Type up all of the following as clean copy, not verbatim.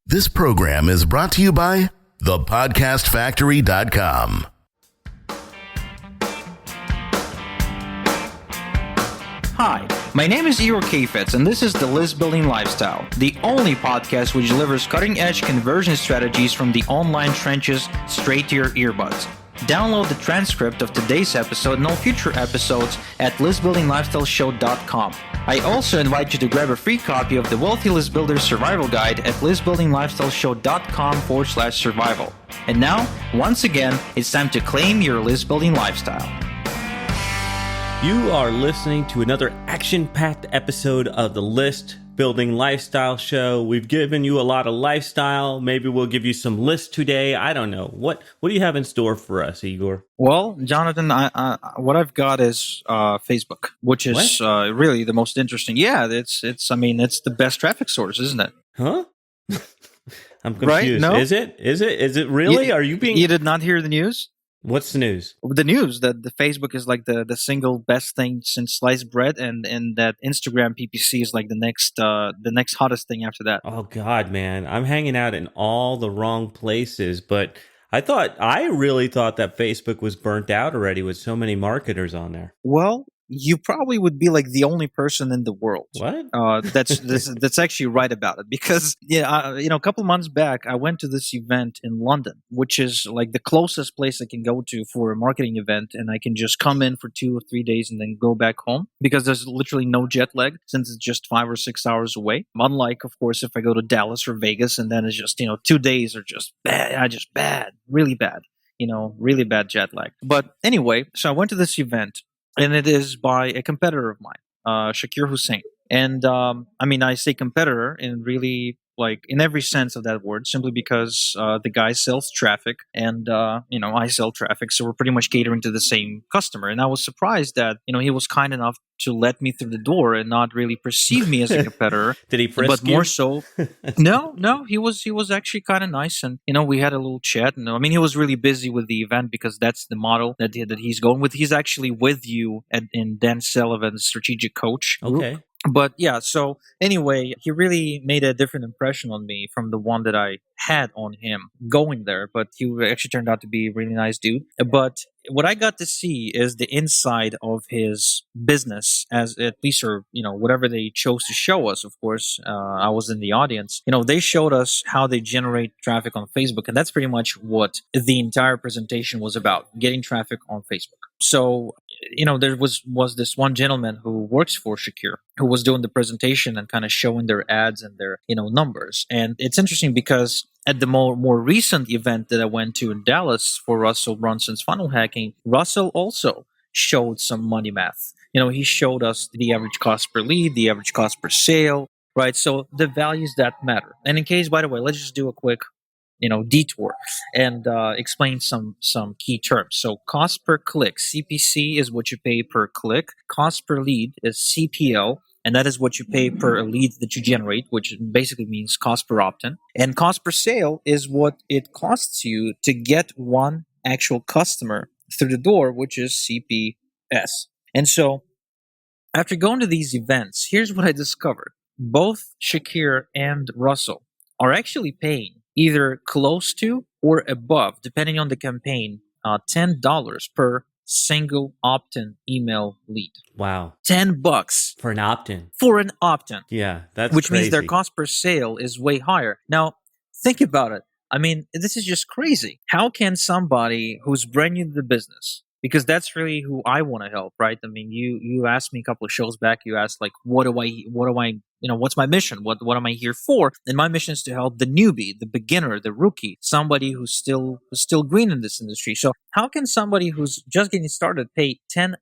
This program is brought to you by thepodcastfactory.com. Hi, my name is Igor Kheifets, and this is the List Building Lifestyle, the only podcast which delivers cutting-edge conversion strategies from the online trenches straight to your earbuds. Download the transcript of today's episode and all future episodes at listbuildinglifestyleshow.com. I also invite you to grab a free copy of the Wealthy List Builder Survival Guide at listbuildinglifestyleshow.com/survival. And now, once again, it's time to claim your list building lifestyle. You are listening to another action-packed episode of the List Building Lifestyle Show. We've given you a lot of lifestyle. Maybe we'll give you some lists today. I don't know. What do you have in store for us, Igor? Well, Jonathan, what I've got is Facebook, which is really the most interesting. Yeah, it's the best traffic source, isn't it? Huh? I'm confused. Right? No? Is it really? Are you being? You did not hear the news? What's the news? The news that the Facebook is like the single best thing since sliced bread, and that Instagram PPC is like the next hottest thing after that. Oh God, man, I'm hanging out in all the wrong places. But I really thought that Facebook was burnt out already with so many marketers on there. Well, you probably would be like the only person in the world. What? That's actually right about it, because a couple months back I went to this event in London, which is like the closest place I can go to for a marketing event, and I can just come in for 2 or 3 days and then go back home because there's literally no jet lag since it's just 5 or 6 hours away. Unlike, of course, if I go to Dallas or Vegas and then it's just 2 days are just bad, really bad, really bad jet lag. But anyway, so I went to this event. And it is by a competitor of mine, Shakir Hussain. And I say competitor in really like in every sense of that word, simply because the guy sells traffic and, I sell traffic. So we're pretty much catering to the same customer. And I was surprised that, he was kind enough to let me through the door and not really perceive me as a competitor. Did he frisk But you? more so, no, he was actually kind of nice. And, we had a little chat. And he was really busy with the event because that's the model that he's going with. He's actually with you in Dan Sullivan's strategic coach group. Okay. But yeah, so anyway, he really made a different impression on me from the one that I had on him going there. But he actually turned out to be a really nice dude. But what I got to see is the inside of his business, as at least, or whatever they chose to show us. Of course, I was in the audience. They showed us how they generate traffic on Facebook, and that's pretty much what the entire presentation was about: getting traffic on Facebook. So, there was this one gentleman who works for Shakir who was doing the presentation and kind of showing their ads and their, numbers. And it's interesting because at the more recent event that I went to in Dallas for Russell Brunson's funnel hacking, Russell also showed some money math. He showed us the average cost per lead, the average cost per sale, right? So the values that matter. And in case, by the way, let's just do a quick detour and explain some key terms. So cost per click, CPC, is what you pay per click. Cost per lead is CPL, and that is what you pay per lead that you generate, which basically means cost per opt-in. And cost per sale is what it costs you to get one actual customer through the door, which is CPS. And so after going to these events, here's what I discovered. Both Shakir and Russell are actually paying either close to or above, depending on the campaign, $10 per single opt-in email lead. Wow. $10 For an opt-in. For an opt-in. Yeah, that's which crazy. means their cost per sale is way higher. Now, think about it. This is just crazy. How can somebody who's brand new to the business, because that's really who I want to help, right? You asked me a couple of shows back, you asked like, what's my mission? What am I here for? And my mission is to help the newbie, the beginner, the rookie, somebody who's still green in this industry. So how can somebody who's just getting started pay $10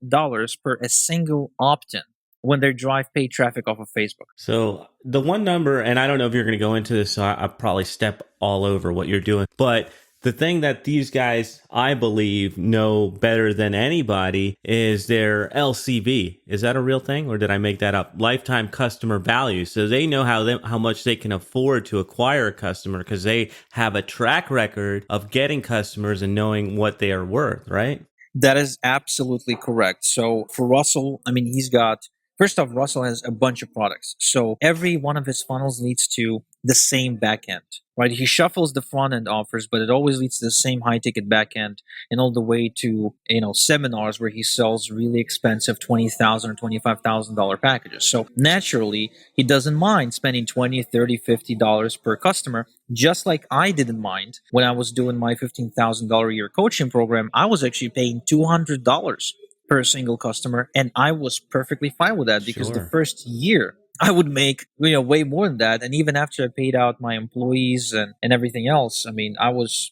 per a single opt-in when they drive paid traffic off of Facebook? So the one number, and I don't know if you're going to go into this, so I'll probably step all over what you're doing, but the thing that these guys, I believe, know better than anybody is their LCV. Is that a real thing, or did I make that up? Lifetime customer value. So they know how much they can afford to acquire a customer because they have a track record of getting customers and knowing what they are worth, right? That is absolutely correct. So for Russell, he's got First off, Russell has a bunch of products. So every one of his funnels leads to the same back end, right? He shuffles the front end offers, but it always leads to the same high ticket back end and all the way to, seminars where he sells really expensive $20,000 or $25,000 packages. So naturally, he doesn't mind spending $20, $30, $50 per customer, just like I didn't mind when I was doing my $15,000 a year coaching program. I was actually paying $200 per single customer, and I was perfectly fine with that because the Sure. first year I would make way more than that, and even after I paid out my employees and everything else, I mean, I was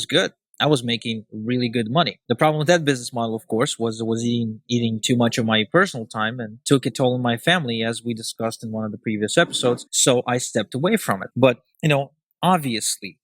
good. I was making really good money. The problem with that business model, of course, was it was eating too much of my personal time and took a toll on my family, as we discussed in one of the previous episodes. So I stepped away from it. But obviously,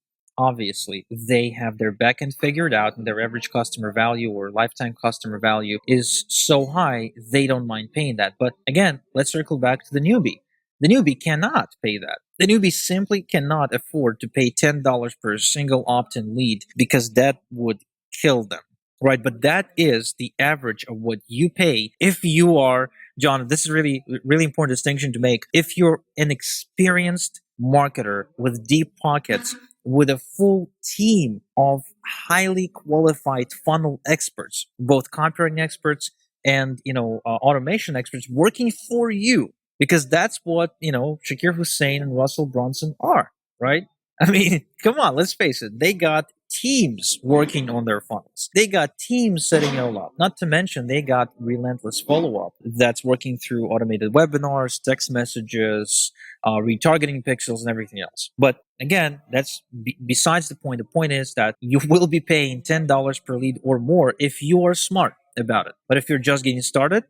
they have their backend figured out, and their average customer value or lifetime customer value is so high they don't mind paying that. But again, let's circle back to the newbie. The newbie cannot pay that. The newbie simply cannot afford to pay $10 per single opt-in lead because that would kill them, right? But that is the average of what you pay if you are, John, this is really really important distinction to make. If you're an experienced marketer with deep pockets, with a full team of highly qualified funnel experts, both copywriting experts and automation experts working for you, because that's what Shakir Hussein and Russell Brunson are, right? I mean, come on, let's face it. They got teams working on their funnels. They got teams setting it all up. Not to mention, they got relentless follow up that's working through automated webinars, text messages, retargeting pixels, and everything else. But again, that's besides the point. The point is that you will be paying $10 per lead or more if you are smart about it. But if you're just getting started,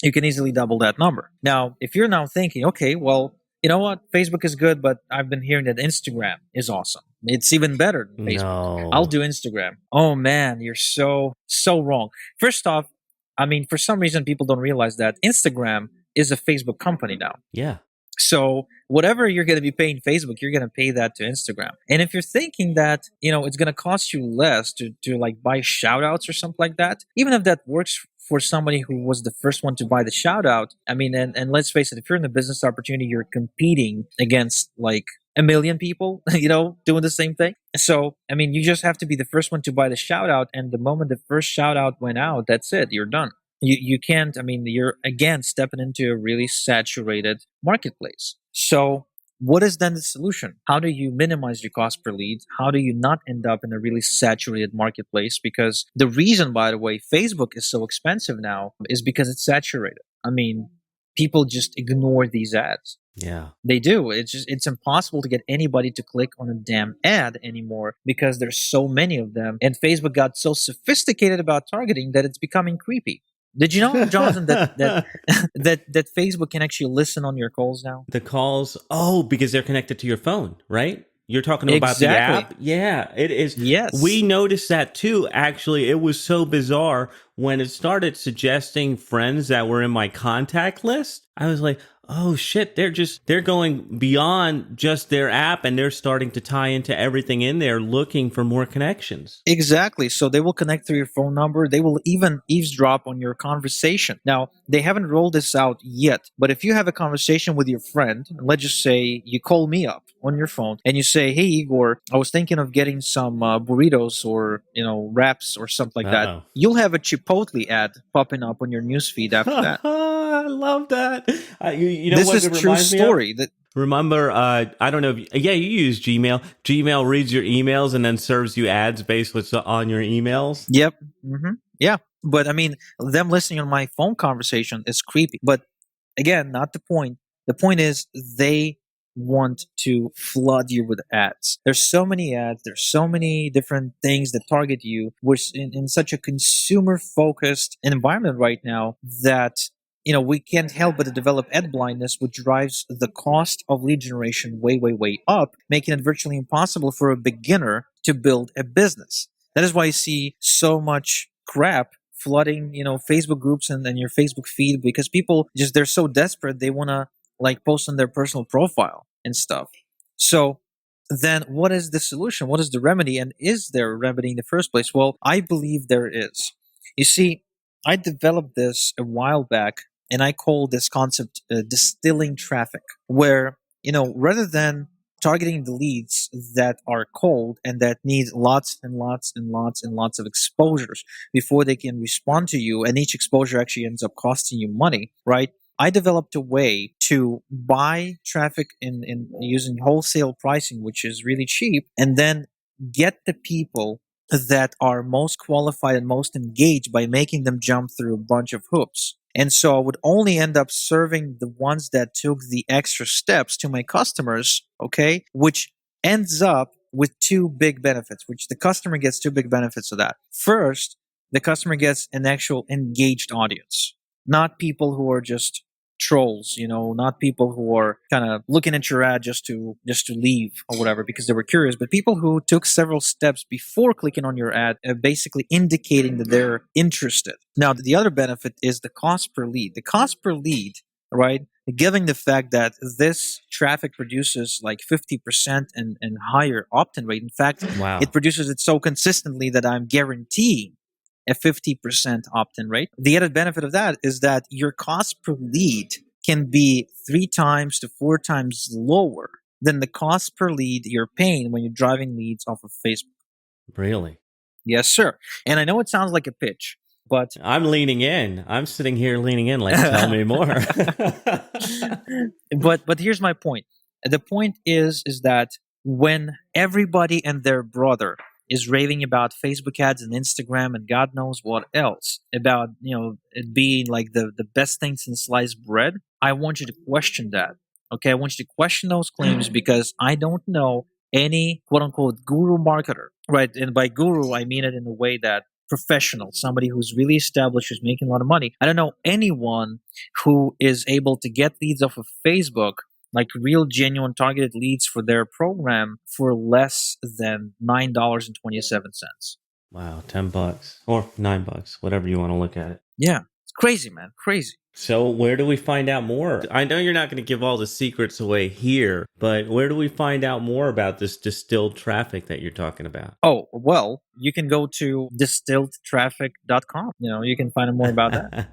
you can easily double that number. Now, if you're now thinking, okay, well, you know what? Facebook is good, but I've been hearing that Instagram is awesome. It's even better than Facebook. No. I'll do Instagram. Oh man, you're so wrong. First off, I mean, for some reason, people don't realize that Instagram is a Facebook company now. Yeah. So whatever you're going to be paying Facebook, you're going to pay that to Instagram. And if you're thinking that, it's going to cost you less to like buy shout outs or something like that, even if that works for somebody who was the first one to buy the shout out, I mean, and let's face it, if you're in a business opportunity, you're competing against like a million people, doing the same thing. So, I mean, you just have to be the first one to buy the shout out. And the moment the first shout out went out, that's it, you're done. You can't, I mean, you're again stepping into a really saturated marketplace. So what is then the solution? How do you minimize your cost per lead? How do you not end up in a really saturated marketplace? Because the reason, by the way, Facebook is so expensive now is because it's saturated. I mean, people just ignore these ads. Yeah. They do. It's impossible to get anybody to click on a damn ad anymore because there's so many of them. And Facebook got so sophisticated about targeting that it's becoming creepy. Did you know, Jonathan, that Facebook can actually listen on your calls now? The calls, because they're connected to your phone, right? You're talking about the Exactly. app? Yeah, it is. Yes. We noticed that too. Actually, it was so bizarre when it started suggesting friends that were in my contact list. I was like, oh shit, they're going beyond just their app and they're starting to tie into everything in there looking for more connections. Exactly. So they will connect through your phone number. They will even eavesdrop on your conversation. Now, they haven't rolled this out yet, but if you have a conversation with your friend, let's just say you call me up on your phone and you say, hey, Igor, I was thinking of getting some burritos or, wraps or something like that. You'll have a Chipotle ad popping up on your newsfeed after that. I love that. You know this what is it true reminds me story. of? That Remember, I don't know. You use Gmail. Gmail reads your emails and then serves you ads based on your emails. Yep. Mm-hmm. Yeah. But I mean, them listening on my phone conversation is creepy. But again, not the point. The point is they want to flood you with ads. There's so many ads. There's so many different things that target you. We're in such a consumer focused environment right now that we can't help but to develop ad blindness, which drives the cost of lead generation way, way, way up, making it virtually impossible for a beginner to build a business. That is why you see so much crap flooding, Facebook groups and your Facebook feed, because people they're so desperate, they want to post on their personal profile and stuff. So then what is the solution? What is the remedy? And is there a remedy in the first place? Well, I believe there is. You see, I developed this a while back and I call this concept distilling traffic, where, rather than targeting the leads that are cold and that need lots and lots and lots and lots of exposures before they can respond to you, and each exposure actually ends up costing you money, right? I developed a way to buy traffic in using wholesale pricing, which is really cheap, and then get the people that are most qualified and most engaged by making them jump through a bunch of hoops. And so I would only end up serving the ones that took the extra steps to my customers, okay, which ends up with two big benefits, which the customer gets two big benefits of that. First, the customer gets an actual engaged audience, not people who are just trolls, not people who are kind of looking at your ad just to leave or whatever because they were curious, but people who took several steps before clicking on your ad, basically indicating that they're interested. Now, the other benefit is the cost per lead. The cost per lead, right? Given the fact that this traffic produces like 50% and higher opt-in rate. In fact, Wow. it produces it so consistently that I'm guaranteeing a 50% opt-in rate. The added benefit of that is that your cost per lead can be 3 times to 4 times lower than the cost per lead you're paying when you're driving leads off of Facebook. Really? Yes, sir. And I know it sounds like a pitch, but I'm leaning in. I'm sitting here leaning in like, tell me more. but here's my point. The point is that when everybody and their brother is raving about Facebook ads and Instagram and God knows what else, about it being like the best thing since sliced bread, I want you to question that. Okay, I want you to question those claims because I don't know any quote unquote guru marketer, right? And by guru, I mean it in a way that professional, somebody who's really established, who's making a lot of money. I don't know anyone who is able to get leads off of Facebook, like real genuine targeted leads for their program, for less than $9.27. Wow, $10 or $9, whatever you want to look at it. Yeah, it's crazy, man, crazy. So where do we find out more? I know you're not going to give all the secrets away here, but where do we find out more about this distilled traffic that you're talking about? Oh, well, you can go to distilledtraffic.com. You can find out more about that.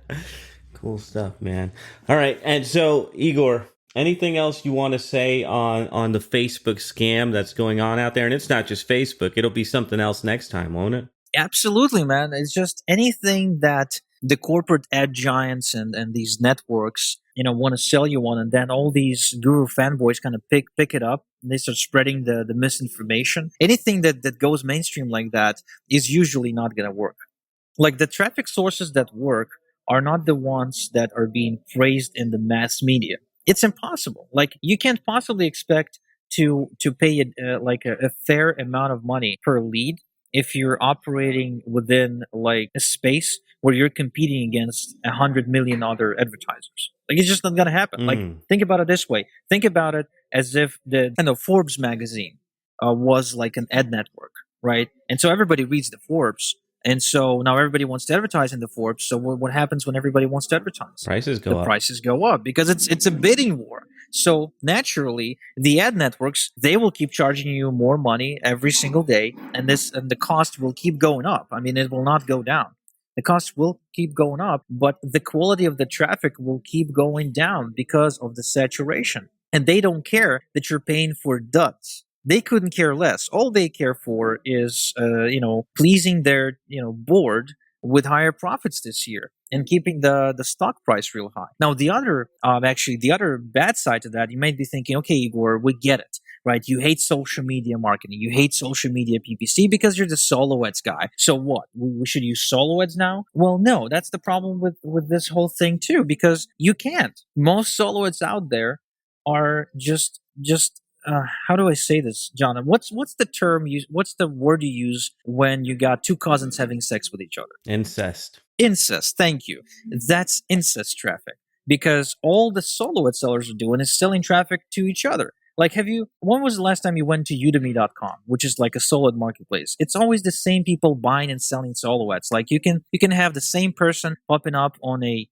Cool stuff, man. All right. And so, Igor, anything else you want to say on the Facebook scam that's going on out there? And it's not just Facebook. It'll be something else next time, won't it? Absolutely, man. It's just anything that the corporate ad giants and these networks, want to sell you on, and then all these guru fanboys kind of pick it up and they start spreading the misinformation. Anything that goes mainstream like that is usually not going to work. Like the traffic sources that work are not the ones that are being praised in the mass media. It's impossible. Like you can't possibly expect to pay a fair amount of money per lead if you're operating within like a space where you're competing against 100 million other advertisers. Like it's just not gonna happen. Like think about it this way. Think about it as if the Forbes magazine was like an ad network, right? And so everybody reads the Forbes. And so now everybody wants to advertise in the Forbes. So what happens when everybody wants to advertise? Prices go up. Prices go up because it's a bidding war. So naturally, the ad networks, they will keep charging you more money every single day, and the cost will keep going up. I mean, it will not go down. The cost will keep going up, but the quality of the traffic will keep going down because of the saturation. And they don't care that you're paying for duds. They couldn't care less. All they care for is, pleasing their, board with higher profits this year and keeping the stock price real high. Now, the other bad side to that, you might be thinking, okay, Igor, we get it, right? You hate social media marketing. You hate social media PPC because you're the solo ads guy. So what? We should use solo ads now? Well, no, that's the problem with this whole thing too, because you can't. Most solo ads out there are just how do I say this, John? What's the term what's the word you use when you got two cousins having sex with each other? Incest. Incest, thank you. That's incest traffic. Because all the solo ad sellers are doing is selling traffic to each other. Like, when was the last time you went to udemy.com, which is like a solo ad marketplace? It's always the same people buying and selling solo ads. Like you can have the same person popping up on a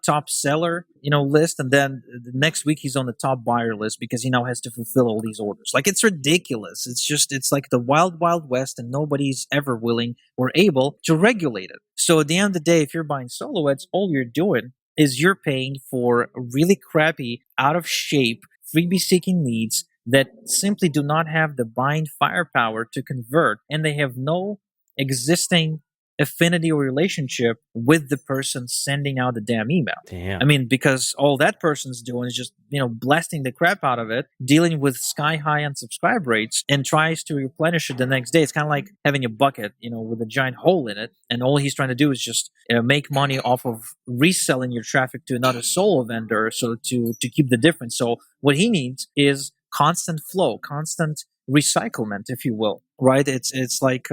top seller, list, and then the next week he's on the top buyer list because he now has to fulfill all these orders. Like it's ridiculous. It's like the wild, wild west, and nobody's ever willing or able to regulate it. So at the end of the day, if you're buying solo ads, all you're doing is you're paying for really crappy, out of shape, freebie seeking leads that simply do not have the buying firepower to convert, and they have no existing affinity or relationship with the person sending out the damn email. Damn. I mean, because all that person's doing is just, blasting the crap out of it, dealing with sky high unsubscribe rates, and tries to replenish it the next day. It's kind of like having a bucket, with a giant hole in it. And all he's trying to do is just make money off of reselling your traffic to another solo vendor, so to keep the difference. So what he needs is constant flow, constant recyclement, if you will, right? It's like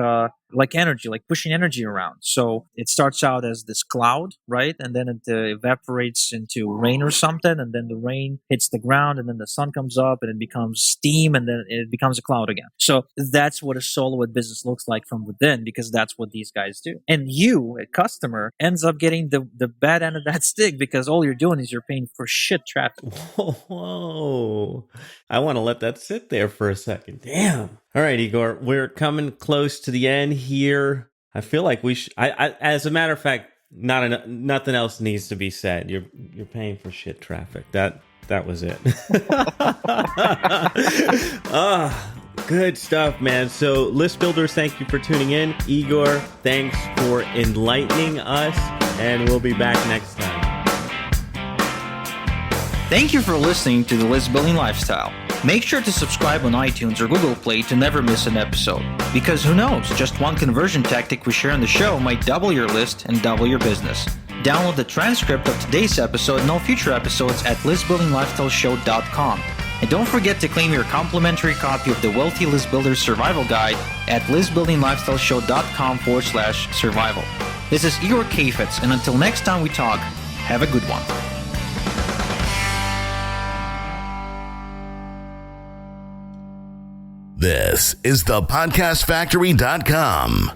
energy, like pushing energy around. So it starts out as this cloud, right? And then it evaporates into rain or something, and then the rain hits the ground, and then the sun comes up, and it becomes steam, and then it becomes a cloud again. So that's what a soloist business looks like from within, because that's what these guys do. And you, a customer, ends up getting the bad end of that stick, because all you're doing is you're paying for shit traffic. Whoa. I want to let that sit there for a second. Damn. All right, Igor, we're coming close to the end here. I feel like we should. As a matter of fact, nothing else needs to be said. You're paying for shit traffic. That was it. Good stuff, man. So, list builders, thank you for tuning in. Igor, thanks for enlightening us, and we'll be back next time. Thank you for listening to the List Building Lifestyle. Make sure to subscribe on iTunes or Google Play to never miss an episode. Because who knows, just one conversion tactic we share on the show might double your list and double your business. Download the transcript of today's episode and all future episodes at listbuildinglifestyleshow.com. And don't forget to claim your complimentary copy of the Wealthy List Builder Survival Guide at listbuildinglifestyleshow.com/survival. This is Igor Kheifets, and until next time we talk, have a good one. This is the podcastfactory.com.